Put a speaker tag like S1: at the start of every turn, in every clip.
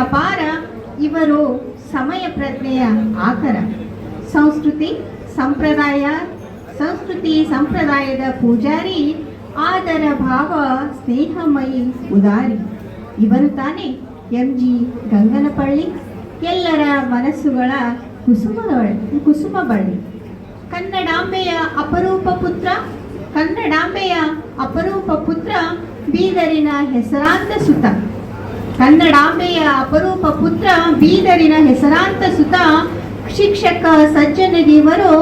S1: ಅಪಾರ. ಇವರು ಸಮಯ ಪ್ರಜ್ಞೆಯ ಆಕರ. ಸಂಸ್ಕೃತಿ ಸಂಪ್ರದಾಯದ ಪೂಜಾರಿ, ಆದರ ಭಾವ ಸ್ನೇಹಮಯಿ ಉದಾರಿ. ಇವರು ತಾನೇ MG ಗಂಗನಪಳ್ಳಿ, ಎಲ್ಲರ ಮನಸ್ಸುಗಳ ಕುಸುಮ ಬಳ್ಳಿ. ಕನ್ನಡಾಂಬೆಯ ಅಪರೂಪ ಪುತ್ರ ಬೀದರಿನ ಹೆಸರಾಂತ ಸುತ. ಶಿಕ್ಷಕ ಸಜ್ಜನರಿವರು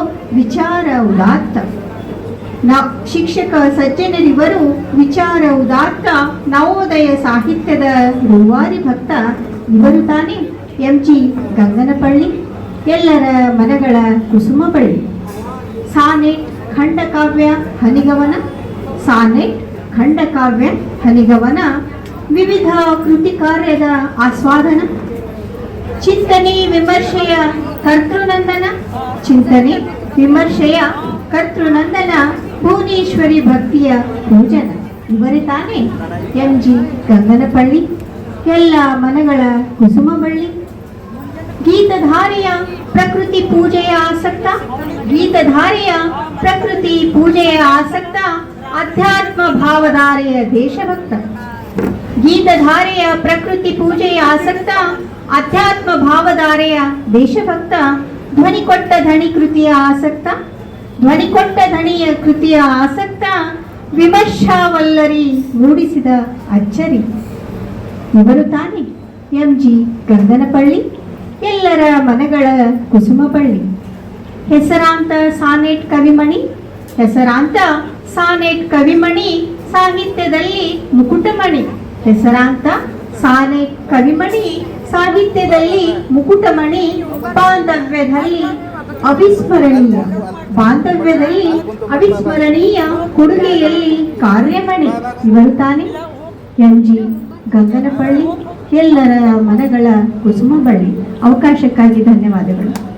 S1: ವಿಚಾರ ಉದಾತ್ತ. ನವೋದಯ ಸಾಹಿತ್ಯದ ರೂವಾರಿ ಭಕ್ತ. ಇವರು ತಾನೇ MG ಗಂಗನಪಳ್ಳಿ, ಎಲ್ಲರ ಮನಗಳ ಕುಸುಮ ಬಳ್ಳಿ. ಸಾನೆಟ್ ಖಂಡಕಾವ್ಯ ಹನಿಗವನ, ವಿವಿಧ ಕೃತಿ ಕಾರ್ಯದ ಆಸ್ವಾದನ. ಚಿಂತನೆ ವಿಮರ್ಶೆಯ ಕರ್ತೃನಂದನ, ಭುವನೇಶ್ವರಿ ಭಕ್ತಿಯ ಪೂಜನ. ಇವರೇ ತಾನೇ MG ಗಂಗನಪಳ್ಳಿ, ಎಲ್ಲ ಮನಗಳ ಕುಸುಮ ಬಳ್ಳಿ. ಗೀತಧಾರೆಯ ಪ್ರಕೃತಿ ಪೂಜೆಯ ಆಸಕ್ತ, ಅಧ್ಯಾತ್ಮ ಭಾವಧಾರೆಯ ದೇಶಭಕ್ತ. ಧ್ವನಿಕೊಟ್ಟ ಧಣಿಯ ಕೃತಿಯ ಆಸಕ್ತ, ವಿಮರ್ಶಾವಲ್ಲರಿ ಮೂಡಿಸಿದ ಅಚ್ಚರಿ. ಇವರು ತಾನೇ MG ಗಂಗನಪಳ್ಳಿ, ಎಲ್ಲರ ಮನಗಳ ಕುಸುಮ ಬಳ್ಳಿ. ಹೆಸರಾಂತ ಸಾನೆಟ್ ಕವಿಮಣಿ, ಸಾಹಿತ್ಯದಲ್ಲಿ ಮುಕುಟಮಣಿ. ಬಾಂಧವ್ಯದಲ್ಲಿ ಅವಿಸ್ಮರಣೀಯ ಕೊಡುಗೆಯಲ್ಲಿ ಕಾರ್ಯಮಣಿ. ಇವರು ತಾನೇ MG ಗಂಗನಪಳ್ಳಿ, ಎಲ್ಲರ ಮನಗಳ ಕುಸುಮ ಬಳ್ಳಿ. ಅವಕಾಶಕ್ಕಾಗಿ ಧನ್ಯವಾದಗಳು.